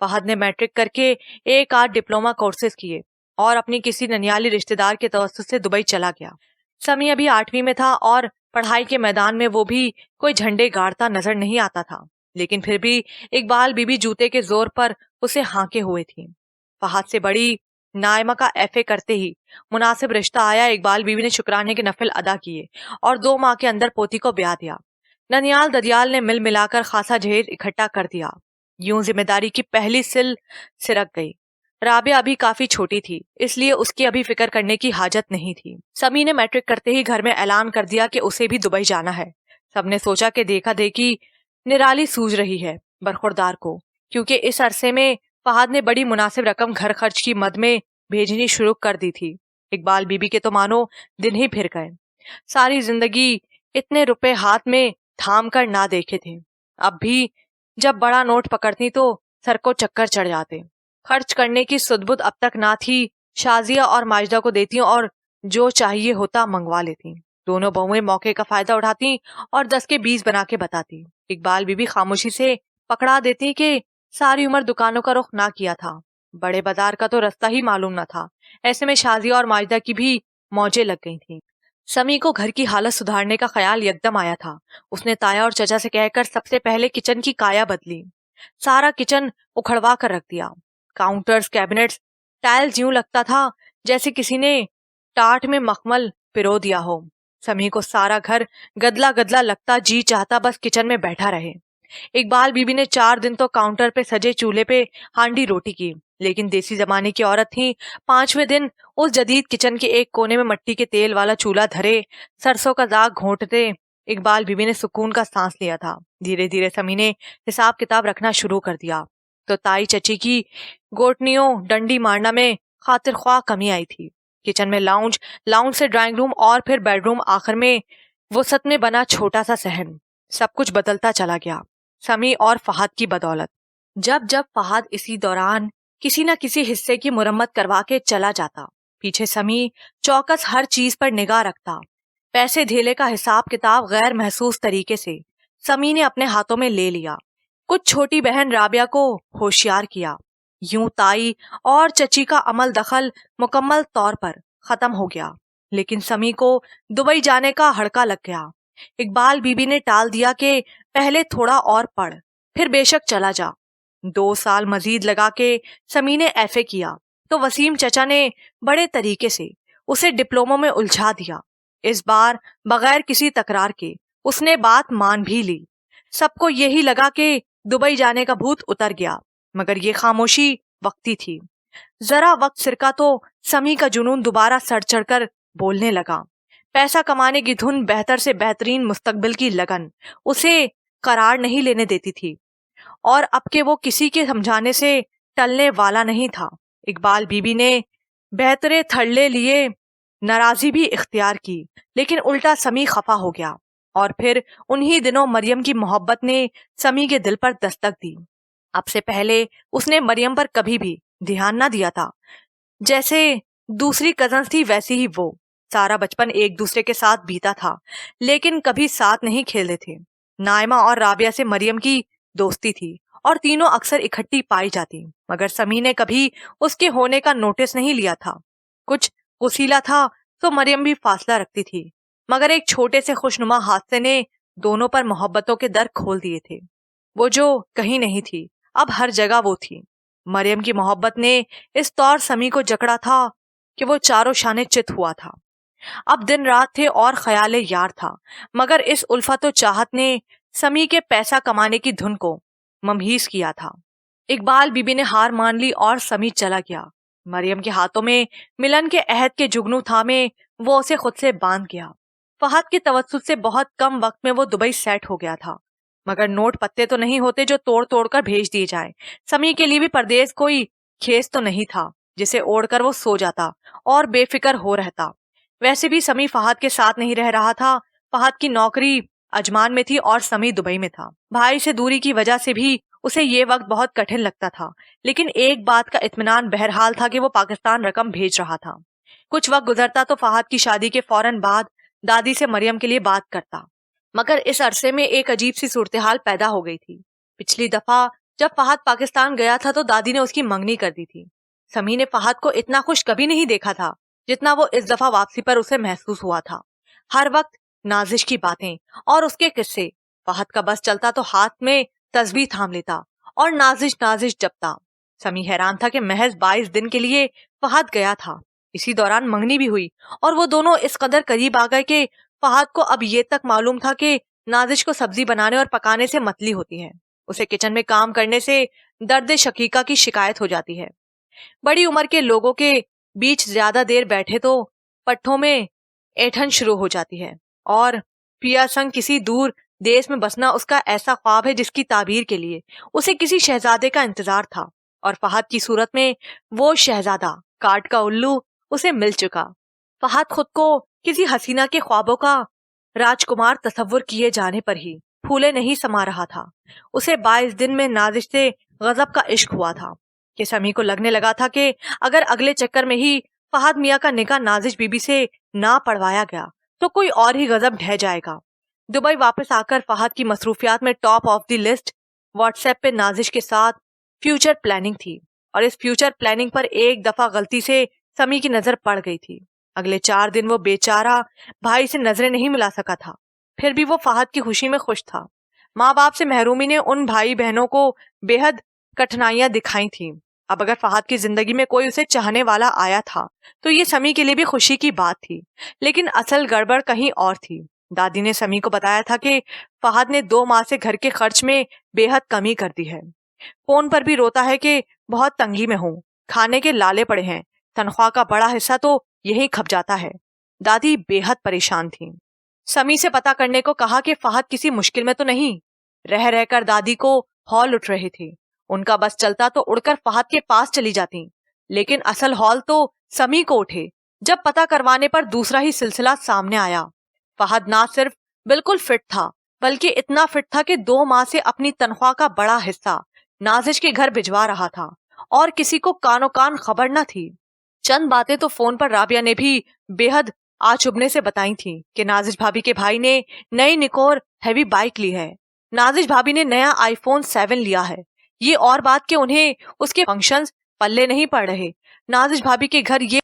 فہد نے میٹرک کر کے ایک آدھ ڈپلوما کورسز کیے اور اپنی کسی ننیالی رشتے دار کے توسط سے دبئی چلا گیا۔ سمی ابھی 8ویں میں تھا اور پڑھائی کے میدان میں وہ بھی کوئی جھنڈے گاڑتا نظر نہیں آتا تھا، لیکن پھر بھی اقبال بی بی جوتے کے زور پر اسے ہانکے ہوئے تھی۔ فہد سے بڑی نائمہ کا ایف اے کرتے ہی مناسب رشتہ آیا۔ اقبال بی بی نے شکرانے کے نفل ادا کیے اور 2 ماہ کے اندر پوتی کو بیاہ دیا۔ ننیال ددیال نے مل ملا کر خاصا جہیز اکٹھا کر دیا۔ یوں ذمہ داری کی پہلی سل سرک گئی۔ رابعہ ابھی کافی چھوٹی تھی، اس لیے اس کی ابھی فکر کرنے کی حاجت نہیں تھی۔ سمی نے میٹرک کرتے ہی گھر میں اعلان کر دیا کہ اسے بھی دبئی جانا ہے۔ سب نے سوچا کہ دیکھا دیکھی نرالی سوج رہی ہے برخوردار کو، کیونکہ اس عرصے میں فہد نے بڑی مناسب رقم گھر خرچ کی مد میں بھیجنی شروع کر دی تھی۔ اقبال بی بی کے تو مانو دن ہی پھر گئے۔ ساری زندگی اتنے روپے ہاتھ میں تھام کر نہ دیکھے تھے۔ اب بھی جب بڑا نوٹ پکڑتی تو سر کو چکر چڑھ جاتے۔ خرچ کرنے کی سدبد اب تک نہ تھی۔ شازیہ اور ماجدہ کو دیتی اور جو چاہیے ہوتا منگوا لیتی۔ دونوں بہویں موقع کا فائدہ اٹھاتی اور 10 کے 20 بنا کے بتاتی۔ اقبال بی بی خاموشی سے پکڑا دیتی کہ ساری عمر دکانوں کا رخ نہ کیا تھا، بڑے بازار کا تو رستہ ہی معلوم نہ تھا۔ ایسے میں شازیہ اور ماجدہ کی بھی موجیں لگ گئی تھیں۔ سمی کو گھر کی حالت سدھارنے کا خیال یکدم آیا تھا۔ اس نے تایا اور چچا سے کہہ کر سب سے پہلے کچن کی کایا بدلی۔ سارا کچن اکھڑوا کر رکھ دیا۔ کاؤنٹرز، کیبنٹس، ٹائلز، یوں لگتا تھا جیسے کسی نے ٹاٹ میں مخمل پرو دیا ہو۔ سمی کو سارا گھر گدلا گدلا لگتا، جی چاہتا بس کچن میں بیٹھا رہے۔ اقبال بی بی نے 4 دن تو کاؤنٹر پہ سجے چولہے پہ ہانڈی روٹی کی، لیکن دیسی زمانے کی عورت تھی۔ 5ویں دن اس جدید کچن کے ایک کونے میں مٹی کے تیل والا چولہا دھرے سرسوں کا داغ گھونٹتے اقبال بی بی نے سکون کا سانس لیا تھا۔ دھیرے دھیرے سمی نے حساب کتاب رکھنا شروع کر دیا تو تائی چچی کی گوٹنیوں ڈنڈی مارنا میں خاطر خواہ کمی آئی تھی۔ کچن میں لاؤنج سے ڈرائنگ روم اور پھر بیڈ روم، آخر میں وسط میں بنا چھوٹا سا صحن۔ سب کچھ بدلتا چلا گیا سمی اور فہد کی بدولت۔ جب فہد اسی دوران کسی نہ کسی حصے کی مرمت کروا کے چلا جاتا، پیچھے سمی چوکس ہر چیز پر نگاہ رکھتا۔ پیسے دھیلے کا حساب کتاب غیر محسوس طریقے سے سمی نے اپنے ہاتھوں میں لے لیا۔ کچھ چھوٹی بہن رابعہ کو ہوشیار کیا۔ یوں تائی اور چچی کا عمل دخل مکمل طور پر ختم ہو گیا، لیکن سمی کو دبئی جانے کا ہڑکا لگ گیا۔ اقبال بی بی نے ٹال دیا کہ پہلے تھوڑا اور پڑھ، پھر بے شک چلا جا۔ 2 سال مزید لگا کے سمی نے ایف اے کیا تو وسیم چچا نے بڑے طریقے سے اسے ڈپلوموں میں الجھا دیا۔ اس بار بغیر کسی تکرار کے اس نے بات مان بھی لی۔ سب کو یہی لگا کہ دبئی جانے کا بھوت اتر گیا، مگر یہ خاموشی وقتی تھی۔ ذرا وقت سرکا تو سمی کا جنون دوبارہ سڑ چڑھ کر بولنے لگا۔ پیسہ کمانے کی دھن، بہتر سے بہترین مستقبل کی لگن اسے قرار نہیں لینے دیتی تھی، اور اب کہ وہ کسی کے سمجھانے سے ٹلنے والا نہیں تھا۔ اقبال بی بی نے بہترے تھڑلے لیے ناراضی بھی اختیار کی، لیکن الٹا سمی خفا ہو گیا۔ اور پھر انہی دنوں مریم کی محبت نے سمی کے دل پر دستک دی۔ اب سے پہلے اس نے مریم پر کبھی بھی دھیان نہ دیا تھا۔ جیسے دوسری کزنز تھی ویسی ہی وہ۔ سارا بچپن ایک دوسرے کے ساتھ بیتا تھا، لیکن کبھی ساتھ نہیں کھیلے تھے۔ نائمہ اور رابعہ سے مریم کی دوستی تھی اور تینوں اکثر اکٹھی پائی جاتی، مگر سمی نے کبھی اس کے ہونے کا نوٹس نہیں لیا تھا۔ کچھ غسیلا تھا تو مریم بھی فاصلہ رکھتی تھی، مگر ایک چھوٹے سے خوشنما حادثے نے دونوں پر محبتوں کے در کھول دیے تھے۔ وہ جو کہیں نہیں تھی، اب ہر جگہ وہ تھی۔ مریم کی محبت نے اس طور سمی کو جکڑا تھا کہ وہ چاروں شانے چت ہوا تھا۔ اب دن رات تھے اور خیال یار تھا، مگر اس الفت و چاہت نے سمی کے پیسہ کمانے کی دھن کو ممحیس کیا تھا۔ اقبال بی بی نے ہار مان لی اور سمی چلا گیا۔ مریم کے ہاتھوں میں ملن کے عہد کے جگنو تھامے وہ اسے خود سے باندھ گیا۔ فہد کے توسط سے بہت کم وقت میں وہ دبئی سیٹ ہو گیا تھا، مگر نوٹ پتے تو نہیں ہوتے جو توڑ توڑ کر بھیج دیے جائیں۔ سمی کے لیے بھی پردیس کوئی کھیس تو نہیں تھا جسے اوڑھ کر وہ سو جاتا اور بے فکر ہو رہتا۔ ویسے بھی سمی فہد کے ساتھ نہیں رہ رہا تھا۔ فہد کی نوکری عجمان میں تھی اور سمی دبئی میں تھا۔ بھائی سے دوری کی وجہ سے بھی اسے یہ وقت بہت کٹھن لگتا تھا، لیکن ایک بات کا اطمینان بہرحال تھا کہ وہ پاکستان رقم بھیج رہا تھا۔ کچھ وقت گزرتا تو فہد کی شادی کے فوراً بعد دادی سے مریم کے لیے بات کرتا، مگر اس عرصے میں ایک عجیب سی صورتحال پیدا ہو گئی تھی۔ پچھلی دفعہ جب فہد پاکستان گیا تھا تو دادی نے اس کی منگنی کر دی تھی۔ سمی نے فہد کو اتنا خوش کبھی نہیں دیکھا تھا جتنا وہ اس دفعہ واپسی پر اسے محسوس ہوا تھا۔ ہر وقت نازش کی باتیں اور اس کے قصے۔ فہد کا بس چلتا تو ہاتھ میں تسبیح تھام لیتا اور نازش جپتا۔ سمی حیران تھا کہ محض 22 دن کے لیے فہد گیا تھا۔ اسی دوران منگنی بھی ہوئی اور وہ دونوں اس قدر قریب آ گئے کہ فہد کو اب یہ تک معلوم تھا کہ نازش کو سبزی بنانے اور پکانے سے متلی ہوتی ہے۔ اسے کچن میں کام کرنے سے درد شقیقہ کی شکایت ہو جاتی ہے۔ بڑی عمر کے لوگوں کے بیچ زیادہ دیر بیٹھے تو پٹھوں میں ایٹھن شروع ہو جاتی ہے، اور پیا سنگ کسی دور دیس میں بسنا اس کا ایسا خواب ہے جس کی تعبیر کے لیے اسے کسی شہزادے کا انتظار تھا، اور فہد کی صورت میں وہ شہزادہ کاٹ کا الو اسے مل چکا۔ فہد خود کو کسی حسینہ کے خوابوں کا راجکمار تصور کیے جانے پر ہی پھولے نہیں سما رہا تھا۔ اسے 22 دن میں نازش سے غضب کا عشق ہوا تھا کہ سمی کو لگنے لگا تھا کہ اگر اگلے چکر میں ہی فہد میاں کا نکاح نازش بی بی سے نہ پڑھوایا گیا تو کوئی اور ہی غضب ڈھہ جائے گا۔ دبئی واپس آ کر فہد کی مصروفیات میں top of the list what's app پہ نازش کے ساتھ فیوچر پلاننگ تھی، اور اس فیوچر پلاننگ پر ایک دفعہ غلطی سے سمی کی نظر پڑ گئی تھی۔ اگلے 4 دن وہ بیچارہ بھائی سے نظریں نہیں ملا سکا تھا، پھر بھی وہ فہد کی خوشی میں خوش تھا۔ ماں باپ سے محرومی نے ان بھائی بہنوں کو بے حد کٹھنائیاں دکھائی تھیں۔ اب اگر فہد کی زندگی میں کوئی اسے چاہنے والا آیا تھا تو یہ سمی کے لیے بھی خوشی کی بات تھی، لیکن اصل گڑبڑ کہیں اور تھی۔ دادی نے سمی کو بتایا تھا کہ فہد نے 2 ماہ سے گھر کے خرچ میں بے حد کمی کر دی ہے۔ فون پر بھی روتا ہے کہ بہت تنگی میں ہوں، کھانے کے لالے پڑے ہیں، تنخواہ کا بڑا حصہ تو یہی کھپ جاتا ہے۔ دادی بے حد پریشان تھیں۔ سمی سے پتا کرنے کو کہا کہ فہد کسی مشکل میں تو نہیں۔ رہ کر دادی کو ہال اٹھ رہی تھی۔ ان کا بس چلتا تو اڑ کر فہد کے پاس چلی جاتی، لیکن اصل ہال تو سمی کو اٹھے جب پتا کروانے پر دوسرا ہی سلسلہ سامنے آیا۔ فہد نہ صرف بالکل فٹ تھا بلکہ اتنا فٹ تھا کہ 2 ماہ سے اپنی تنخواہ کا بڑا حصہ نازش کے گھر بھجوا رہا تھا، اور کسی کو کانوں کان خبر نہ تھی۔ چند باتیں تو فون پر رابعہ نے بھی بے حد آ چبھنے سے بتائی تھیں کہ نازش بھابی کے بھائی نے نئی نکور ہیوی بائک لی ہے، نازش بھابی نے نیا آئی فون 7 لیا ہے، یہ اور بات کہ انہیں اس کے فنکشنز پلے نہیں پڑ رہے۔ نازش بھابی کے گھر یہ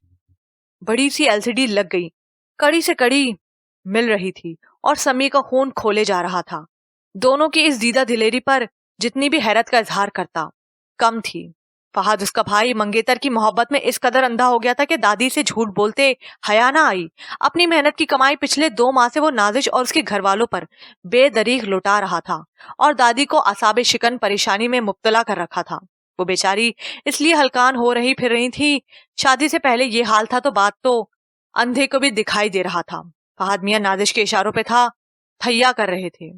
بڑی سی LCD لگ گئی، کڑی سے کڑی مل رہی تھی، اور سمی کا خون کھولے جا رہا تھا۔ دونوں کی اس دیدہ دلیری پر جتنی بھی حیرت کا اظہار کرتا کم تھی۔ فہد اس کا بھائی منگیتر کی محبت میں اس قدر اندھا ہو گیا تھا کہ دادی سے جھوٹ بولتے حیا نہ آئی۔ اپنی محنت کی کمائی پچھلے 2 ماہ سے وہ نازش اور اس کے گھر والوں پر بے دریغ لوٹا رہا تھا، اور دادی کو اعصاب شکن پریشانی میں مبتلا کر رکھا تھا۔ وہ بیچاری اس لیے ہلکان ہو رہی پھر رہی تھی۔ شادی سے پہلے یہ حال تھا تو بات تو اندھے کو بھی دکھائی دے رہا تھا۔ فہد میاں نازش کے اشاروں پہ تھیا کر رہے تھے۔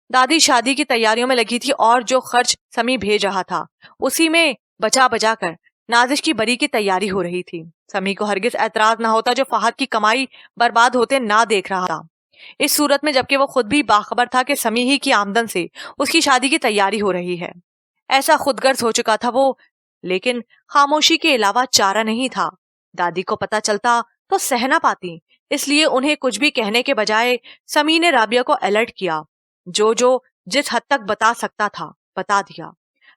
دادی شادی کی تیاریوں میں لگی تھی، اور جو خرچ سمی بھیج رہا تھا اسی میں بچا کر نازش کی بری کی تیاری ہو رہی تھی۔ سمی کو ہرگز اعتراض نہ ہوتا جو فہد کی کمائی برباد ہوتے نہ دیکھ رہا تھا، اس صورت میں جبکہ وہ خود بھی باخبر تھا کہ سمی ہی کی آمدن سے اس کی شادی کی تیاری ہو رہی ہے۔ ایسا خود غرض ہو چکا تھا وہ، لیکن خاموشی کے علاوہ چارہ نہیں تھا۔ دادی کو پتا چلتا تو سہ نہ پاتی، اس لیے انہیں کچھ بھی کہنے کے بجائے سمی نے رابعہ کو الرٹ کیا۔ جو جس حد تک بتا سکتا تھا بتا دیا۔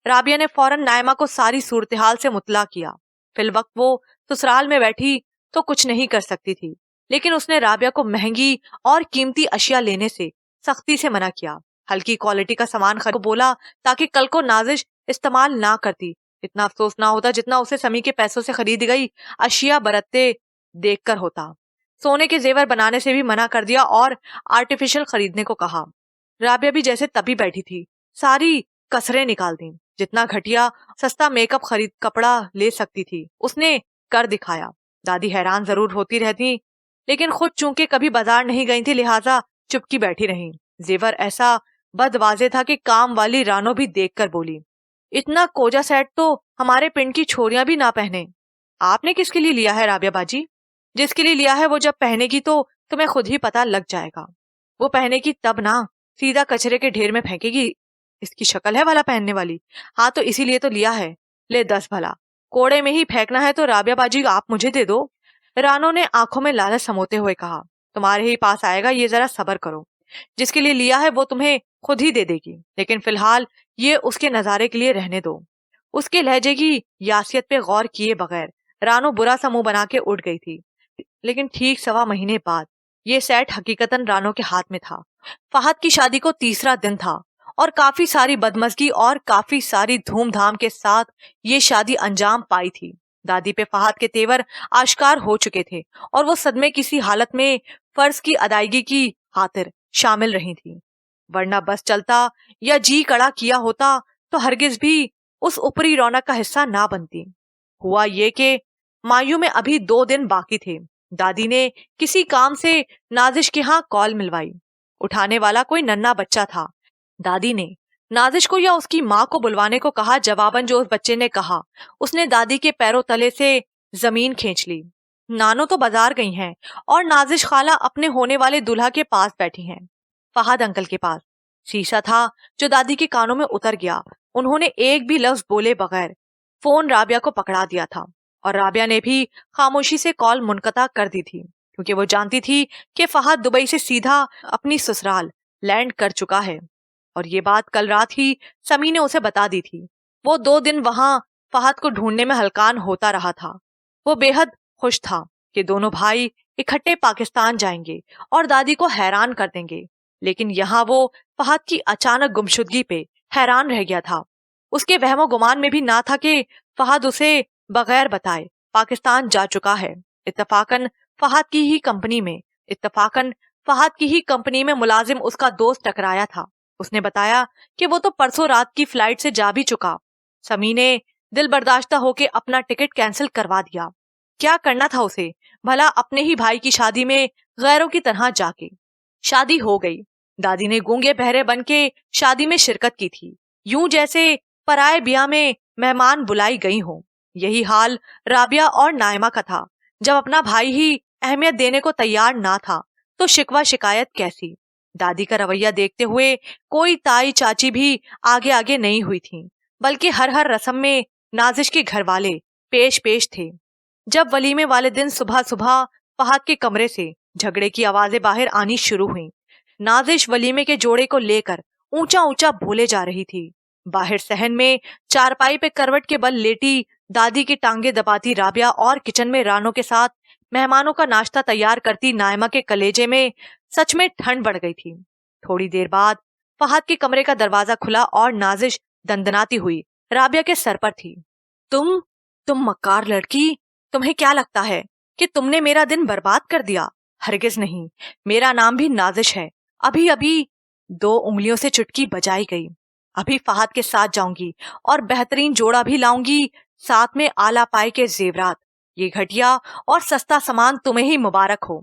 رابعہ نے فوراً نائمہ کو ساری صورتحال سے مطلع کیا۔ فی الوقت وہ سسرال میں بیٹھی تو کچھ نہیں کر سکتی تھی، لیکن اس نے رابعہ کو مہنگی اور قیمتی اشیاء لینے سے سختی سے منع کیا۔ ہلکی کوالٹی کا سامان خرید کو بولا تاکہ کل کو نازش استعمال نہ کرتی۔ اتنا افسوس نہ ہوتا جتنا اسے سمی کے پیسوں سے خرید گئی اشیاء برتتے دیکھ کر ہوتا۔ سونے کے زیور بنانے سے بھی منع کر دیا اور آرٹیفیشل خریدنے کو کہا۔ رابعہ بھی جیسے تبھی بیٹھی تھی، ساری کسریں نکال دیں۔ جتنا گھٹیا سستا میک اپ خرید کپڑا لے سکتی تھی اس نے کر دکھایا۔ دادی حیران ضرور ہوتی رہتی، لیکن خود چونکہ کبھی بازار نہیں گئی تھی لہٰذا چپکی بیٹھی رہیں۔ زیور ایسا بد واضح تھا کہ کام والی رانو بھی دیکھ کر بولی، اتنا کوجا سیٹ تو ہمارے پنڈ کی چھوریاں بھی نہ پہنے۔ آپ نے کس کے لیے لیا ہے رابعہ باجی؟ جس کے لیے لیا ہے وہ جب پہنے گی تو تمہیں خود ہی پتا لگ جائے گا۔ وہ پہنے گی تب نہ، سیدھا کچرے کے ڈھیر میں پھینکے گی۔ اس کی شکل ہے والا پہننے والی؟ ہاں تو اسی لیے تو لیا ہے۔ لے 10 بھلا، کوڑے میں ہی پھینکنا ہے تو رابعہ باجی آپ مجھے دے دو۔ رانو نے آنکھوں میں لالچ سموتے ہوئے کہا، تمہارے ہی پاس آئے گا، یہ ذرا صبر کرو۔ جس کے لیے لیا ہے وہ تمہیں خود ہی دے دے گی، لیکن فی الحال یہ اس کے نظارے کے لیے رہنے دو۔ اس کے لہجے کی یاسیت پہ غور کیے بغیر رانو برا سا منہ بنا کے اٹھ گئی تھی، لیکن ٹھیک 1.25 مہینے بعد یہ سیٹ حقیقتاً رانو کے ہاتھ میں تھا۔ فہد کی شادی کو تیسرا دن تھا اور کافی ساری بدمزگی اور کافی ساری دھوم دھام کے ساتھ یہ شادی انجام پائی تھی۔ دادی پہ فہد کے تیور آشکار ہو چکے تھے اور وہ صدمے کسی حالت میں فرض کی ادائیگی کی خاطر شامل رہی تھی، ورنہ بس چلتا یا جی کڑا کیا ہوتا تو ہرگز بھی اس اوپری رونق کا حصہ نہ بنتی۔ ہوا یہ کہ مایوں میں ابھی 2 دن باقی تھے۔ دادی نے کسی کام سے نازش کے ہاں کال ملوائی۔ اٹھانے والا کوئی ننھا بچہ تھا۔ دادی نے نازش کو یا اس کی ماں کو بلوانے کو کہا۔ جواباً جو اس بچے نے کہا اس نے دادی کے پیروں تلے سے زمین کھینچ لی۔ نانو تو بازار گئی ہیں اور نازش خالہ اپنے ہونے والے دلہا کے پاس بیٹھی ہیں، فہد انکل کے پاس۔ شیشہ تھا جو دادی کے کانوں میں اتر گیا۔ انہوں نے ایک بھی لفظ بولے بغیر فون رابعہ کو پکڑا دیا تھا اور رابعہ نے بھی خاموشی سے کال منقطع کر دی تھی، کیونکہ وہ جانتی تھی کہ فہد دبئی سے سیدھا اپنی سسرال لینڈ کر چکا ہے، اور یہ بات کل رات ہی سمی نے اسے بتا دی تھی۔ وہ 2 دن وہاں فہد کو ڈھونڈنے میں ہلکان ہوتا رہا تھا۔ وہ بے حد خوش تھا کہ دونوں بھائی اکٹھے پاکستان جائیں گے اور دادی کو حیران کر دیں گے، لیکن یہاں وہ فہد کی اچانک گمشدگی پہ حیران رہ گیا تھا۔ اس کے وہم و گمان میں بھی نہ تھا کہ فہد اسے بغیر بتائے پاکستان جا چکا ہے۔ اتفاقاً فہد کی ہی کمپنی میں ملازم اس کا دوست ٹکرایا تھا۔ اس نے بتایا کہ وہ تو پرسوں رات کی فلائٹ سے جا بھی چکا۔ سمی نے دل برداشتہ ہو کے اپنا ٹکٹ کینسل کروا دیا۔ کیا کرنا تھا اسے بھلا اپنے ہی بھائی کی شادی میں غیروں کی طرح جا کے؟ شادی ہو گئی۔ دادی نے گونگے بہرے بن کے شادی میں شرکت کی تھی، یوں جیسے پرائے بیاہ میں مہمان بلائی گئی ہوں۔ یہی حال رابعہ اور نائمہ کا تھا۔ جب اپنا بھائی ہی اہمیت دینے کو تیار نہ تھا تو شکوہ شکایت کیسی؟ دادی کا رویہ دیکھتے ہوئے کوئی تائی چاچی بھی آگے آگے نہیں ہوئی تھی، بلکہ ہر رسم میں نازش کے گھر والے پیش تھے۔ جب ولیمے والے دن صبح فہد کے کمرے سے جھگڑے کی آوازیں باہر آنی شروع ہوئیں۔ نازش ولیمے کے جوڑے کو لے کر اونچا بولے جا رہی تھی۔ باہر صحن میں چارپائی پہ کروٹ کے بل لیٹی دادی کی ٹانگیں دباتی رابعہ اور کچن میں رانو کے ساتھ مہمانوں کا ناشتہ تیار کرتی نائمہ کے کلیجے میں سچ میں ٹھنڈ بڑھ گئی تھی۔ تھوڑی دیر بعد فہد کے کمرے کا دروازہ کھلا اور نازش دندناتی ہوئی رابعہ کے سر پر تھی۔ تم مکار لڑکی، تمہیں کیا لگتا ہے کہ تم نے میرا دن برباد کر دیا؟ ہرگز نہیں، میرا نام بھی نازش ہے۔ ابھی 2 انگلیوں سے چٹکی بجائی گئی۔ ابھی فہد کے ساتھ جاؤں گی اور بہترین جوڑا بھی لاؤں گی، ساتھ میں آلہ پائی کے زیورات۔ یہ گھٹیا اور سستا سامان تمہیں ہی مبارک ہو۔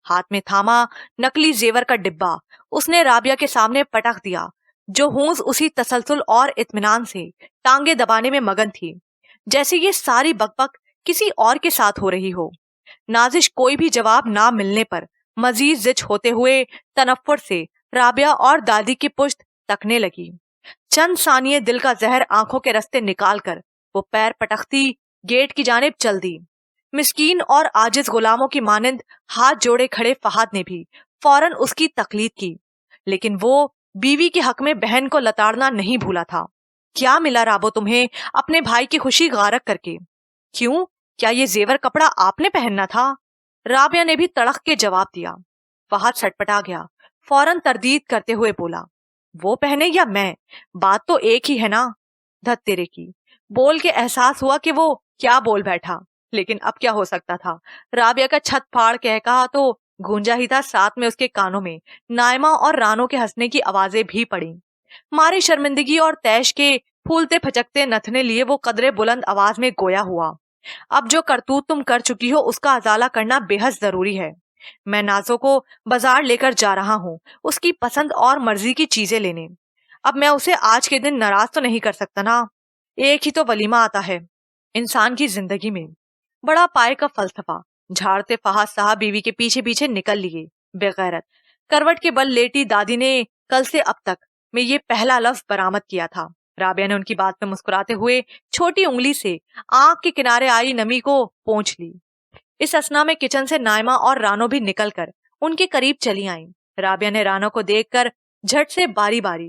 ہاتھ میں تھاما نکلی زیور کا ڈبہ اس نے رابعہ کے سامنے پٹک دیا، جو ہونس اسی تسلسل اور اطمینان سے ٹانگیں دبانے میں مگن تھی جیسے یہ ساری بک کسی اور کے ساتھ ہو رہی ہو۔ نازش کوئی بھی جواب نہ ملنے پر مزید زچ ہوتے ہوئے تنفر سے رابعہ اور دادی کی پشت تکنے لگی۔ چند ثانیے دل کا زہر آنکھوں کے رستے نکال کر وہ پیر پٹکتی گیٹ کی جانب چل دی۔ مسکین اور عاجز غلاموں کی مانند ہاتھ جوڑے کھڑے فہد نے بھی فوراً اس کی تقلید کی، لیکن وہ بیوی کے حق میں بہن کو لتاڑنا نہیں بھولا تھا۔ کیا ملا رابو تمہیں اپنے بھائی کی خوشی غارت کر کے؟ کیوں؟ کیا یہ زیور کپڑا آپ نے پہننا تھا؟ رابعہ نے بھی تڑق کے جواب دیا۔ فہد سٹپٹا گیا، فوراً تردید کرتے ہوئے بولا، وہ پہنے یا میں؟ بات تو ایک ہی ہے نا؟ دھت تیرے کی۔ بول کے احساس ہوا کہ وہ کیا بول بیٹھا، لیکن اب کیا ہو سکتا تھا؟ رابعہ کا چھت پھاڑ کہا تو گونجا ہی تھا، ساتھ میں اس کے کانوں میں نائمہ اور رانو کے ہنسنے کی آوازیں بھی پڑیں۔ ماری شرمندگی اور تیش کے پھولتے پھچکتے نتھنے لیے وہ قدرے بلند آواز میں گویا ہوا، اب جو کرتوت تم کر چکی ہو اس کا ازالہ کرنا بے حد ضروری ہے۔ میں نازو کو بازار لے کر جا رہا ہوں اس کی پسند اور مرضی کی چیزیں لینے۔ اب میں اسے آج کے دن ناراض تو نہیں کر سکتا نا؟ ایک ہی تو ولیمہ آتا ہے انسان کی زندگی میں۔ بڑا پائے کا فلسفہ جھاڑتے فہد صاحب بیوی کے پیچھے نکل لیے۔ بے غیرت کروٹ کے بل لیٹی دادی نے کل سے اب تک میں یہ پہلا لفظ برآمد کیا تھا۔ رابعہ نے ان کی بات پہ مسکراتے ہوئے چھوٹی انگلی سے آنکھ کے کنارے آئی نمی کو پونچھ لی۔ اس اثنا میں کچن سے نائمہ اور رانو بھی نکل کر ان کے قریب چلی آئیں۔ رابعہ نے رانو کو دیکھ کر جھٹ سے باری باری